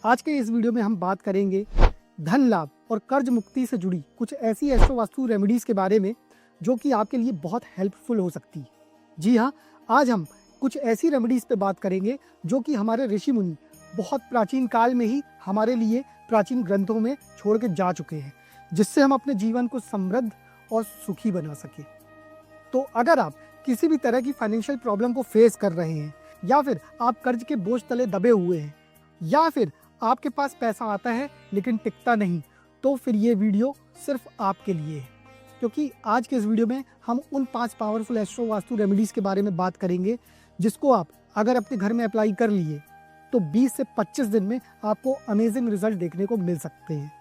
आज के इस वीडियो में हम बात करेंगे धन लाभ और कर्ज मुक्ति से जुड़ी कुछ ऐसी एस्ट्रो वास्तु रेमेडीज के बारे में जो कि आपके लिए बहुत हेल्पफुल हो सकती है। जी हाँ, आज हम कुछ ऐसी रेमेडीज पे बात करेंगे जो कि हमारे ऋषि मुनि बहुत प्राचीन काल में ही हमारे लिए प्राचीन ग्रंथों में छोड़ के जा चुके हैं, जिससे हम अपने जीवन को समृद्ध और सुखी बना सके। तो अगर आप किसी भी तरह की फाइनेंशियल प्रॉब्लम को फेस कर रहे हैं, या फिर आप कर्ज के बोझ तले दबे हुए हैं, या फिर आपके पास पैसा आता है लेकिन टिकता नहीं, तो फिर ये वीडियो सिर्फ आपके लिए है। क्योंकि आज के इस वीडियो में हम उन 5 पावरफुल एस्ट्रो वास्तु रेमेडीज के बारे में बात करेंगे जिसको आप अगर अपने घर में अप्लाई कर लिए तो 20 से 25 दिन में आपको अमेजिंग रिजल्ट देखने को मिल सकते हैं।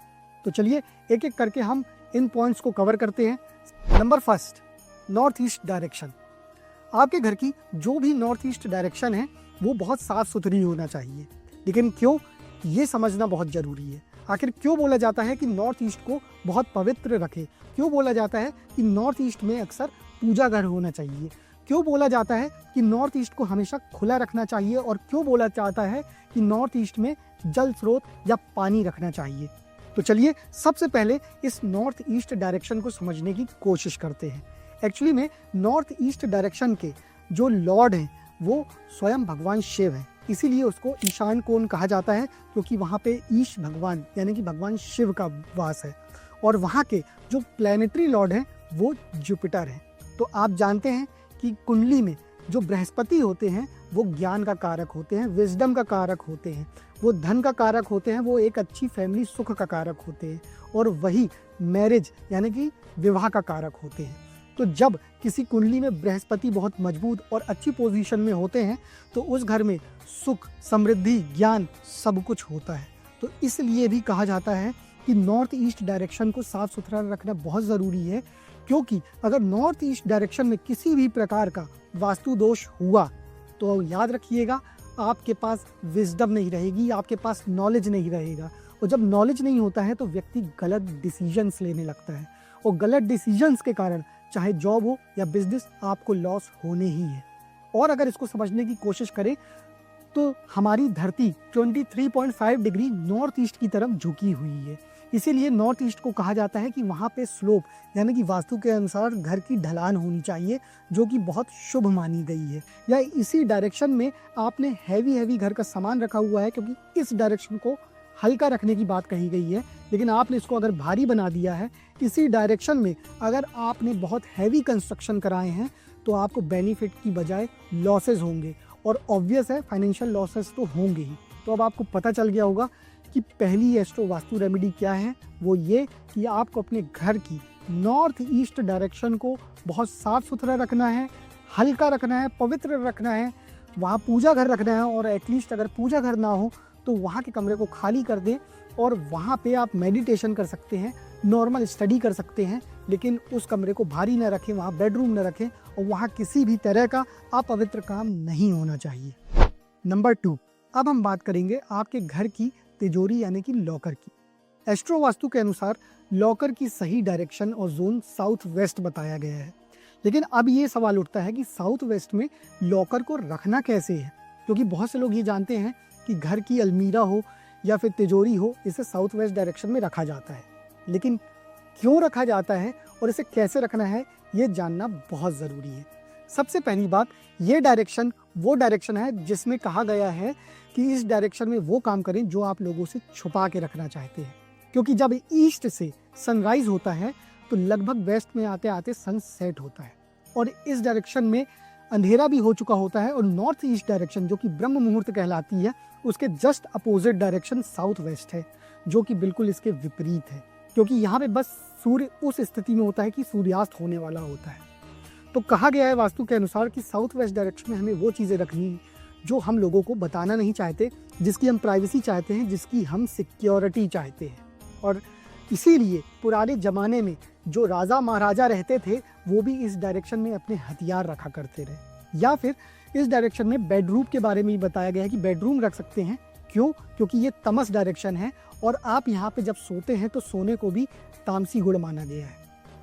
तो चलिए एक एक करके हम इन पॉइंट्स को कवर करते हैं। Number first, north east direction. आपके घर की जो भी नॉर्थ ईस्ट डायरेक्शन है वो बहुत साफ सुथरी होना चाहिए। लेकिन क्यों, ये समझना बहुत ज़रूरी है। आखिर क्यों बोला जाता है कि नॉर्थ ईस्ट को बहुत पवित्र रखें? क्यों बोला जाता है कि नॉर्थ ईस्ट में अक्सर पूजा घर होना चाहिए? क्यों बोला जाता है कि नॉर्थ ईस्ट को हमेशा खुला रखना चाहिए? और क्यों बोला जाता है कि नॉर्थ ईस्ट में जल स्रोत या पानी रखना चाहिए? तो चलिए सबसे पहले इस नॉर्थ ईस्ट डायरेक्शन को समझने की कोशिश करते हैं। एक्चुअली में नॉर्थ ईस्ट डायरेक्शन के जो लॉर्ड हैं वो स्वयं भगवान शिव हैं। इसीलिए उसको ईशान कोण कहा जाता है, क्योंकि वहाँ पे ईश भगवान यानी कि भगवान शिव का वास है। और वहाँ के जो प्लैनेटरी लॉर्ड हैं वो जुपिटर हैं। तो आप जानते हैं कि कुंडली में जो बृहस्पति होते हैं वो ज्ञान का कारक होते हैं, विजडम का कारक होते हैं, वो धन का कारक होते हैं, वो एक अच्छी फैमिली सुख का कारक होते हैं, और वही मैरिज यानी कि विवाह का कारक होते हैं। तो जब किसी कुंडली में बृहस्पति बहुत मजबूत और अच्छी पोजीशन में होते हैं तो उस घर में सुख, समृद्धि, ज्ञान सब कुछ होता है। तो इसलिए भी कहा जाता है कि नॉर्थ ईस्ट डायरेक्शन को साफ सुथरा रखना बहुत ज़रूरी है, क्योंकि अगर नॉर्थ ईस्ट डायरेक्शन में किसी भी प्रकार का वास्तु दोष हुआ तो याद रखिएगा आपके पास विजडम नहीं रहेगी, आपके पास नॉलेज नहीं रहेगा। और जब नॉलेज नहीं होता है तो व्यक्ति गलत डिसीजंस लेने लगता है, और गलत डिसीजंस के कारण चाहे जॉब हो या बिजनेस आपको लॉस होने ही है। और अगर इसको समझने की कोशिश करें तो हमारी धरती 23.5 डिग्री नॉर्थ ईस्ट की तरफ झुकी हुई है। इसीलिए नॉर्थ ईस्ट को कहा जाता है कि वहाँ पे स्लोप यानी कि वास्तु के अनुसार घर की ढलान होनी चाहिए, जो कि बहुत शुभ मानी गई है। या इसी डायरेक्शन में आपने हैवी घर का सामान रखा हुआ है, क्योंकि इस डायरेक्शन को हल्का रखने की बात कही गई है, लेकिन आपने इसको अगर भारी बना दिया है। इसी डायरेक्शन में अगर आपने बहुत हैवी कंस्ट्रक्शन कराए हैं तो आपको बेनिफिट की बजाय लॉसेस होंगे, और ऑब्वियस है फाइनेंशियल लॉसेस तो होंगे ही। तो अब आपको पता चल गया होगा कि पहली एस्ट्रो वास्तु रेमेडी क्या है। वो ये कि आपको अपने घर की नॉर्थ ईस्ट डायरेक्शन को बहुत साफ सुथरा रखना है, हल्का रखना है, पवित्र रखना है, वहाँ पूजा घर रखना है। और एटलीस्ट अगर पूजा घर ना हो तो वहाँ के कमरे को खाली कर दें, और वहाँ पे आप मेडिटेशन कर सकते हैं, नॉर्मल स्टडी कर सकते हैं, लेकिन उस कमरे को भारी न रखें, वहाँ बेडरूम न रखें, और वहाँ किसी भी तरह का अपवित्र काम नहीं होना चाहिए। नंबर 2, अब हम बात करेंगे आपके घर की तिजोरी यानी कि लॉकर की। एस्ट्रो वास्तु के अनुसार लॉकर की सही डायरेक्शन और जोन साउथ वेस्ट बताया गया है। लेकिन अब ये सवाल उठता है कि साउथ वेस्ट में लॉकर को रखना कैसे है, क्योंकि बहुत से लोग ये जानते हैं कि घर की अलमीरा हो या फिर तिजोरी हो, इसे साउथ वेस्ट डायरेक्शन में रखा जाता है। लेकिन क्यों रखा जाता है और इसे कैसे रखना है ये जानना बहुत ज़रूरी है। सबसे पहली बात, ये डायरेक्शन वो डायरेक्शन है जिसमें कहा गया है कि इस डायरेक्शन में वो काम करें जो आप लोगों से छुपा के रखना चाहते हैं। क्योंकि जब ईस्ट से सनराइज होता है तो लगभग वेस्ट में आते आते सन सेट होता है, और इस डायरेक्शन में अंधेरा भी हो चुका होता है। और नॉर्थ ईस्ट डायरेक्शन जो कि ब्रह्म मुहूर्त कहलाती है, उसके just opposite direction south west है, जो कि बिल्कुल इसके विपरीत है। क्योंकि यहाँ पे बस सूर्य उस स्थिति में होता है कि सूर्यास्त होने वाला होता है। तो कहा गया है वास्तु के अनुसार कि साउथ वेस्ट डायरेक्शन में हमें वो चीज़ें रखनी जो हम लोगों को बताना नहीं चाहते, जिसकी हम प्राइवेसी चाहते हैं, जिसकी हम सिक्योरिटी चाहते हैं। और इसीलिए पुराने ज़माने में जो राजा महाराजा रहते थे वो भी इस डायरेक्शन में अपने हथियार रखा करते रहे। या फिर इस डायरेक्शन में बेडरूम के बारे में भी बताया गया है कि बेडरूम रख सकते हैं। क्यों? क्योंकि ये तमस डायरेक्शन है, और आप यहाँ पे जब सोते हैं तो सोने को भी तामसी गुण माना गया है।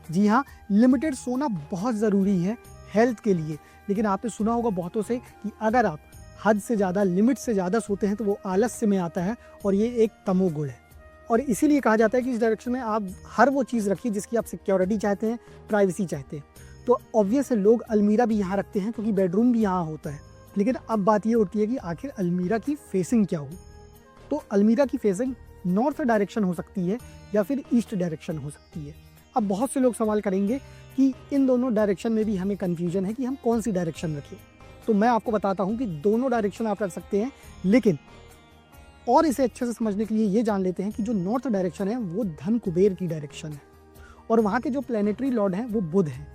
जी हाँ, लिमिटेड सोना बहुत ज़रूरी है हेल्थ के लिए। लेकिन आपने सुना होगा बहुतों से कि अगर आप हद से ज़्यादा, लिमिट से ज़्यादा सोते हैं तो वो आलस्य में आता है और ये एक तमोगुण है। और इसीलिए कहा जाता है कि इस डायरेक्शन में आप हर वो चीज़ रखिए जिसकी आप सिक्योरिटी चाहते हैं, प्राइवेसी चाहते हैं। तो ऑब्वियस है लोग अलमीरा भी यहाँ रखते हैं क्योंकि बेडरूम भी यहाँ होता है। लेकिन अब बात ये उठती है कि आखिर अलमीरा की फेसिंग क्या हो। तो अलमीरा की फेसिंग नॉर्थ डायरेक्शन हो सकती है या फिर ईस्ट डायरेक्शन हो सकती है। अब बहुत से लोग सवाल करेंगे कि इन दोनों डायरेक्शन में भी हमें कन्फ्यूजन है कि हम कौन सी डायरेक्शन रखें। तो मैं आपको बताता हूँ कि दोनों डायरेक्शन आप रख सकते हैं, लेकिन और इसे अच्छे से समझने के लिए ये जान लेते हैं कि जो नॉर्थ डायरेक्शन है वो धन कुबेर की डायरेक्शन है और वहाँ के जो प्लैनेटरी लॉर्ड हैं वो बुध हैं।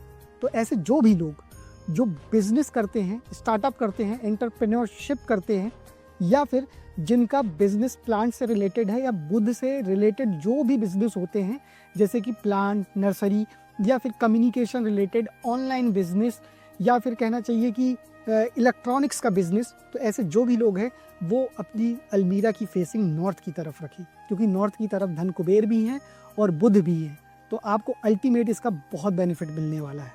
तो ऐसे जो भी लोग जो बिजनेस करते हैं, स्टार्टअप करते हैं, एंटरप्रेन्योरशिप करते हैं या फिर जिनका बिजनेस प्लांट से रिलेटेड है या बुध से रिलेटेड जो भी बिजनेस होते हैं, जैसे कि प्लांट, नर्सरी या फिर कम्युनिकेशन रिलेटेड ऑनलाइन बिजनेस या फिर कहना चाहिए कि इलेक्ट्रॉनिक्स का बिजनेस, तो ऐसे जो भी लोग हैं वो अपनी अलमीरा की फेसिंग नॉर्थ की तरफ रखें क्योंकि नॉर्थ की तरफ धन कुबेर भी हैं और बुध भी हैं। तो आपको अल्टीमेट इसका बहुत बेनिफिट मिलने वाला है।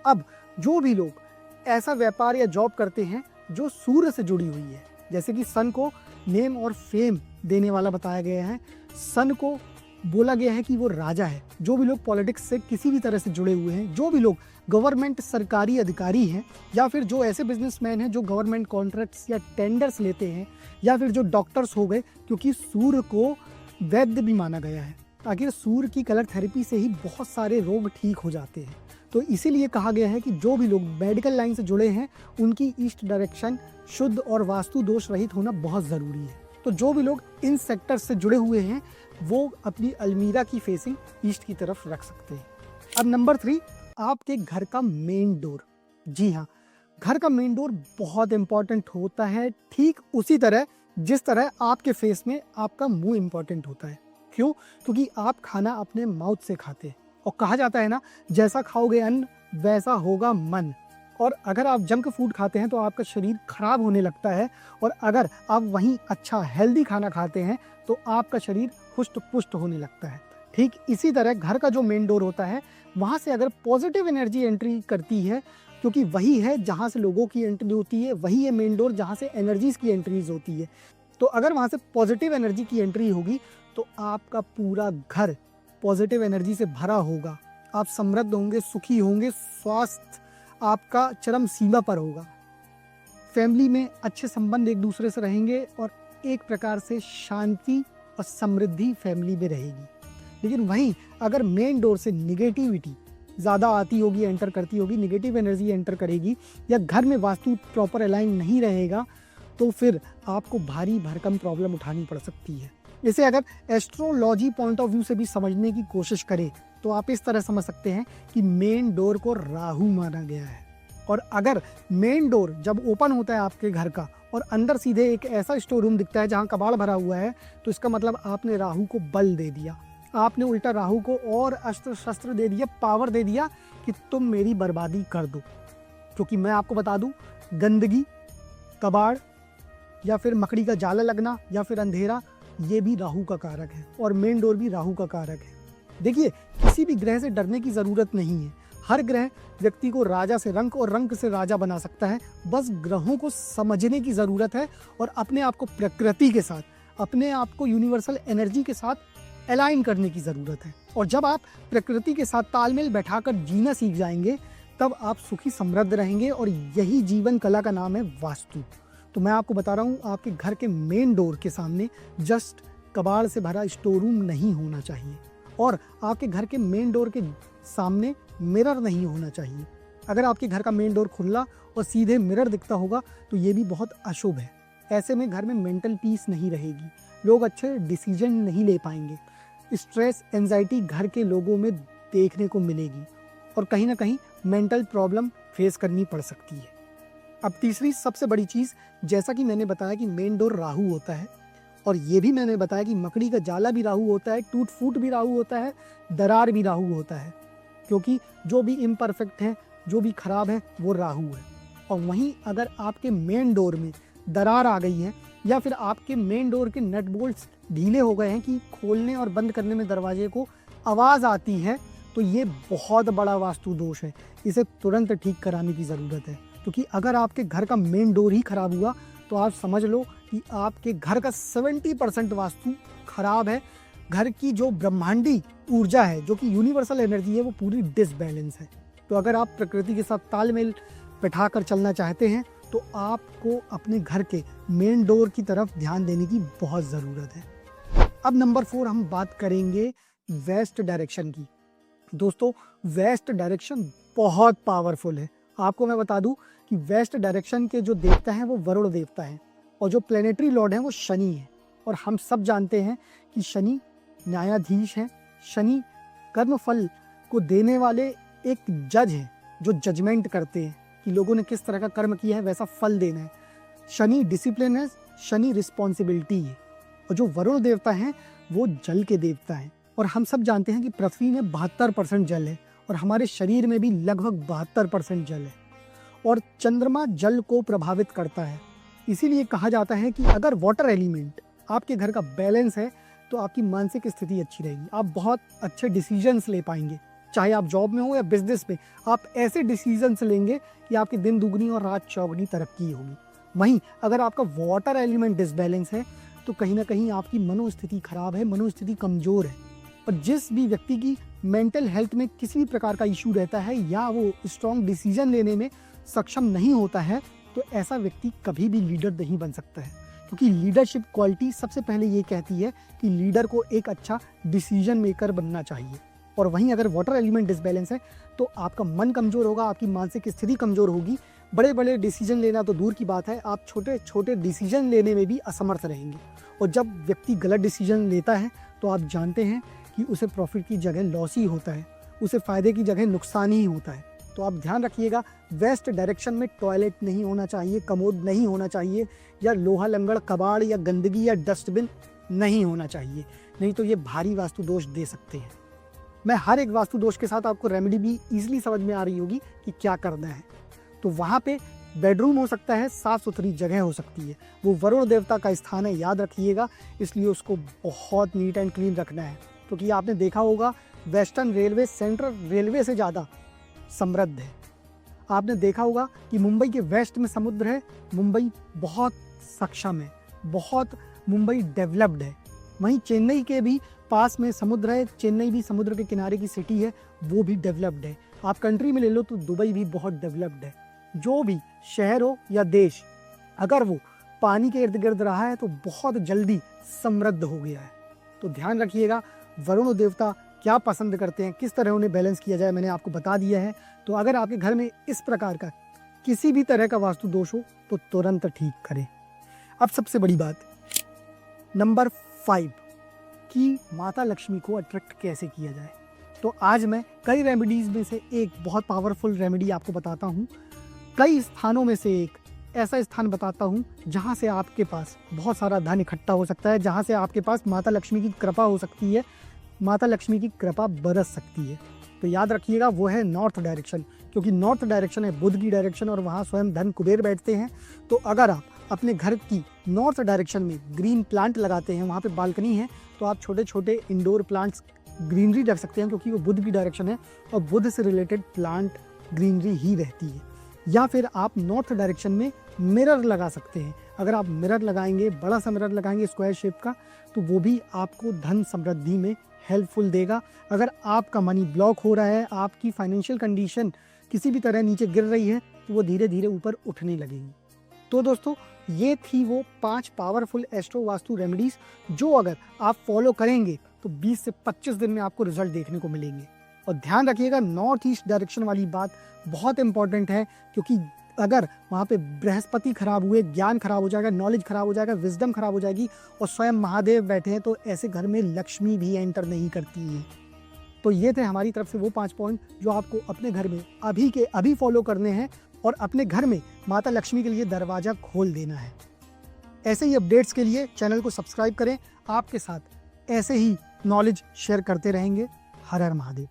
अब जो भी लोग ऐसा व्यापार या जॉब करते हैं जो सूर्य से जुड़ी हुई है, जैसे कि सन को नेम और फेम देने वाला बताया गया है, सन को बोला गया है कि वो राजा है। जो भी लोग पॉलिटिक्स से किसी भी तरह से जुड़े हुए हैं, जो भी लोग गवर्नमेंट सरकारी अधिकारी हैं या फिर जो ऐसे बिजनेसमैन हैं जो गवर्नमेंट कॉन्ट्रैक्ट्स या टेंडर्स लेते हैं या फिर जो डॉक्टर्स हो गए, क्योंकि सूर्य को वैद्य भी माना गया है। आखिर सूर्य की कलर थेरेपी से ही बहुत सारे रोग ठीक हो जाते हैं। तो इसीलिए कहा गया है कि जो भी लोग मेडिकल लाइन से जुड़े हैं उनकी ईस्ट डायरेक्शन शुद्ध और वास्तु दोष रहित होना बहुत ज़रूरी है। तो जो भी लोग इन सेक्टर से जुड़े हुए हैं वो अपनी अलमीरा की फेसिंग ईस्ट की तरफ रख सकते हैं। अब नंबर 3, आपके घर का मेन डोर। जी हाँ, घर का मेन डोर बहुत इंपॉर्टेंट होता है, ठीक उसी तरह जिस तरह आपके फेस में आपका मुंह इंपॉर्टेंट होता है। क्यों? क्योंकि आप खाना अपने माउथ से खाते हैं और कहा जाता है ना, जैसा खाओगे अन्न वैसा होगा मन। और अगर आप जंक फूड खाते हैं तो आपका शरीर खराब होने लगता है और अगर आप वहीं अच्छा हेल्दी खाना खाते हैं तो आपका शरीर हुष्ट पुष्ट होने लगता है। ठीक इसी तरह घर का जो मेन डोर होता है वहाँ से अगर पॉजिटिव एनर्जी एंट्री करती है, क्योंकि वही है जहाँ से लोगों की एंट्री होती है, वही है मेन डोर जहाँ से एनर्जीज की एंट्रीज होती है। तो अगर वहाँ से पॉजिटिव एनर्जी की एंट्री होगी तो आपका पूरा घर पॉजिटिव एनर्जी से भरा होगा, आप समृद्ध होंगे, सुखी होंगे, स्वास्थ्य आपका चरम सीमा पर होगा, फैमिली में अच्छे संबंध एक दूसरे से रहेंगे और एक प्रकार से शांति और समृद्धि फैमिली में रहेगी। लेकिन वहीं अगर मेन डोर से निगेटिविटी ज़्यादा आती होगी, एंटर करती होगी, निगेटिव एनर्जी एंटर करेगी या घर में वास्तु प्रॉपर अलाइन नहीं रहेगा तो फिर आपको भारी भरकम प्रॉब्लम उठानी पड़ सकती है। इसे अगर एस्ट्रोलॉजी पॉइंट ऑफ व्यू से भी समझने की कोशिश करें तो आप इस तरह समझ सकते हैं कि मेन डोर को राहु माना गया है और अगर मेन डोर जब ओपन होता है आपके घर का और अंदर सीधे एक ऐसा स्टोर रूम दिखता है जहां कबाड़ भरा हुआ है, तो इसका मतलब आपने राहु को बल दे दिया, आपने उल्टा राहु को और अस्त्र शस्त्र दे दिया, पावर दे दिया कि तुम मेरी बर्बादी कर दो। क्योंकि मैं आपको बता दूं, गंदगी, कबाड़ या फिर मकड़ी का जाला लगना या फिर अंधेरा, ये भी राहु का कारक है और मेन डोर भी राहु का कारक है। देखिए, किसी भी ग्रह से डरने की ज़रूरत नहीं है। हर ग्रह व्यक्ति को राजा से रंक और रंक से राजा बना सकता है। बस ग्रहों को समझने की ज़रूरत है और अपने आप को प्रकृति के साथ, अपने आप को यूनिवर्सल एनर्जी के साथ अलाइन करने की ज़रूरत है। और जब आप प्रकृति के साथ तालमेल बैठाकर जीना सीख जाएंगे तब आप सुखी समृद्ध रहेंगे और यही जीवन कला का नाम है वास्तु। तो मैं आपको बता रहा हूँ, आपके घर के मेन डोर के सामने जस्ट कबाड़ से भरा स्टोर रूम नहीं होना चाहिए और आपके घर के मेन डोर के सामने मिरर नहीं होना चाहिए। अगर आपके घर का मेन डोर खुला और सीधे मिरर दिखता होगा तो ये भी बहुत अशुभ है। ऐसे में घर में मेंटल पीस नहीं रहेगी, लोग अच्छे डिसीजन नहीं ले पाएंगे, स्ट्रेस, एंजाइटी घर के लोगों में देखने को मिलेगी और कहीं ना कहीं मेंटल प्रॉब्लम फेस करनी पड़ सकती है। अब तीसरी सबसे बड़ी चीज़, जैसा कि मैंने बताया कि मेन डोर राहु होता है और ये भी मैंने बताया कि मकड़ी का जाला भी राहु होता है, टूट फूट भी राहु होता है, दरार भी राहु होता है, क्योंकि जो भी इम्परफेक्ट है, जो भी खराब है वो राहु है। और वहीं अगर आपके मेन डोर में दरार आ गई है या फिर आपके मेन डोर के नट बोल्ट्स ढीले हो गए हैं कि खोलने और बंद करने में दरवाजे को आवाज़ आती है, तो ये बहुत बड़ा वास्तु दोष है, इसे तुरंत ठीक कराने की ज़रूरत है। क्योंकि अगर आपके घर का मेन डोर ही खराब हुआ तो आप समझ लो कि आपके घर का 70% वास्तु खराब है। घर की जो ब्रह्मांडी ऊर्जा है, जो कि यूनिवर्सल एनर्जी है, वो पूरी डिसबैलेंस है। तो अगर आप प्रकृति के साथ तालमेल बैठाकर चलना चाहते हैं तो आपको अपने घर के मेन डोर की तरफ ध्यान देने की बहुत ज़रूरत है। अब नंबर 4 हम बात करेंगे वेस्ट डायरेक्शन की। दोस्तों, वेस्ट डायरेक्शन बहुत पावरफुल है। आपको मैं बता दूं कि वेस्ट डायरेक्शन के जो देवता हैं वो वरुण देवता हैं और जो प्लेनेटरी लॉर्ड हैं वो शनि है। और हम सब जानते हैं कि शनि न्यायाधीश हैं। शनि कर्मफल को देने वाले एक जज हैं जो जजमेंट करते हैं कि लोगों ने किस तरह का कर्म किया है वैसा फल देना है। शनि डिसिप्लिन है, शनि रिस्पॉन्सिबिलिटी है। और जो वरुण देवता हैं वो जल के देवता हैं। और हम सब जानते हैं कि पृथ्वी में 72% जल है और हमारे शरीर में भी लगभग 72% जल है। और चंद्रमा जल को प्रभावित करता है। इसीलिए कहा जाता है कि अगर वाटर एलिमेंट आपके घर का बैलेंस है तो आपकी मानसिक स्थिति अच्छी रहेगी। आप बहुत अच्छे डिसीजंस ले पाएंगे, चाहे आप जॉब में हो या बिजनेस में। आप ऐसे डिसीजंस लेंगे कि आपके दिन दुगनी और रात चौगुनी तरक्की होगी। वहीं अगर आपका वाटर एलिमेंट डिसबैलेंस है तो कहीं ना कहीं आपकी मनोस्थिति खराब है, मनोस्थिति कमजोर है। और जिस भी व्यक्ति की मेंटल हेल्थ में किसी भी प्रकार का इशू रहता है या वो स्ट्रॉन्ग डिसीजन लेने में सक्षम नहीं होता है तो ऐसा व्यक्ति कभी भी लीडर नहीं बन सकता है। क्योंकि लीडरशिप क्वालिटी सबसे पहले ये कहती है कि लीडर को एक अच्छा डिसीजन मेकर बनना चाहिए। और वहीं अगर वाटर एलिमेंट डिसबैलेंस है तो आपका मन कमज़ोर होगा, आपकी मानसिक स्थिति कमज़ोर होगी। बड़े बड़े डिसीजन लेना तो दूर की बात है, आप छोटे छोटे डिसीजन लेने में भी असमर्थ रहेंगे। और जब व्यक्ति गलत डिसीजन लेता है तो आप जानते हैं कि उसे प्रॉफिट की जगह लॉस ही होता है, उसे फ़ायदे की जगह नुकसान ही होता है। तो आप ध्यान रखिएगा, वेस्ट डायरेक्शन में टॉयलेट नहीं होना चाहिए, कमोड नहीं होना चाहिए, या लोहा लंगड़ कबाड़ या गंदगी या डस्टबिन नहीं होना चाहिए, नहीं तो ये भारी वास्तु दोष दे सकते हैं। मैं हर एक वास्तु दोष के साथ आपको रेमेडी भी ईजिली समझ में आ रही होगी कि क्या करना है। तो वहाँ पे बेडरूम हो सकता है, साफ़ सुथरी जगह हो सकती है, वो वरुण देवता का स्थान है, याद रखिएगा। इसलिए उसको बहुत नीट एंड क्लीन रखना है। क्योंकि आपने देखा होगा वेस्टर्न रेलवे सेंट्रल रेलवे से ज़्यादा समृद्ध है। आपने देखा होगा कि मुंबई के वेस्ट में समुद्र है, मुंबई बहुत सक्षम है, बहुत मुंबई डेवलप्ड है। वहीं चेन्नई के भी पास में समुद्र है, चेन्नई भी समुद्र के किनारे की सिटी है, वो भी डेवलप्ड है। आप कंट्री में ले लो तो दुबई भी बहुत डेवलप्ड है। जो भी शहर हो या देश, अगर वो पानी के इर्द गिर्द रहा है तो बहुत जल्दी समृद्ध हो गया है। तो ध्यान रखिएगा, वरुण देवता क्या पसंद करते हैं, किस तरह उन्हें बैलेंस किया जाए, मैंने आपको बता दिया है। तो अगर आपके घर में इस प्रकार का किसी भी तरह का वास्तु दोष हो तो तुरंत ठीक करें। अब सबसे बड़ी बात, नंबर 5 कि माता लक्ष्मी को अट्रैक्ट कैसे किया जाए। तो आज मैं कई रेमेडीज़ में से एक बहुत पावरफुल रेमेडी आपको बताता हूँ। कई स्थानों में से एक ऐसा स्थान बताता हूँ जहाँ से आपके पास बहुत सारा धन इकट्ठा हो सकता है, जहाँ से आपके पास माता लक्ष्मी की कृपा हो सकती है, माता लक्ष्मी की कृपा बरस सकती है। तो याद रखिएगा, वो है नॉर्थ डायरेक्शन। क्योंकि नॉर्थ डायरेक्शन है बुध की डायरेक्शन और वहाँ स्वयं धन कुबेर बैठते हैं। तो अगर आप अपने घर की नॉर्थ डायरेक्शन में ग्रीन प्लांट लगाते हैं, वहाँ पे बालकनी है, तो आप छोटे छोटे इंडोर प्लांट्स ग्रीनरी रख सकते हैं। क्योंकि वो बुध की डायरेक्शन है और बुध से रिलेटेड प्लांट ग्रीनरी ही रहती है। या फिर आप नॉर्थ डायरेक्शन में मिरर लगा सकते हैं। अगर आप मिरर लगाएंगे, बड़ा सा मिरर लगाएंगे स्क्वायर शेप का, तो वो भी आपको धन समृद्धि में हेल्पफुल देगा। अगर आपका मनी ब्लॉक हो रहा है, आपकी फाइनेंशियल कंडीशन किसी भी तरह नीचे गिर रही है, तो वो धीरे धीरे ऊपर उठने लगेगी। तो दोस्तों, ये थी वो 5 पावरफुल एस्ट्रो वास्तु रेमेडीज जो अगर आप फॉलो करेंगे तो 20 से 25 दिन में आपको रिजल्ट देखने को मिलेंगे। और ध्यान रखिएगा, नॉर्थ ईस्ट डायरेक्शन वाली बात बहुत इंपॉर्टेंट है। क्योंकि अगर वहाँ पे बृहस्पति खराब हुए, ज्ञान खराब हो जाएगा, नॉलेज खराब हो जाएगा, विजडम खराब हो जाएगी और स्वयं महादेव बैठे हैं, तो ऐसे घर में लक्ष्मी भी एंटर नहीं करती है। तो ये थे हमारी तरफ से वो 5 पॉइंट जो आपको अपने घर में अभी के अभी फॉलो करने हैं और अपने घर में माता लक्ष्मी के लिए दरवाज़ा खोल देना है। ऐसे ही अपडेट्स के लिए चैनल को सब्सक्राइब करें। आपके साथ ऐसे ही नॉलेज शेयर करते रहेंगे। हर हर महादेव।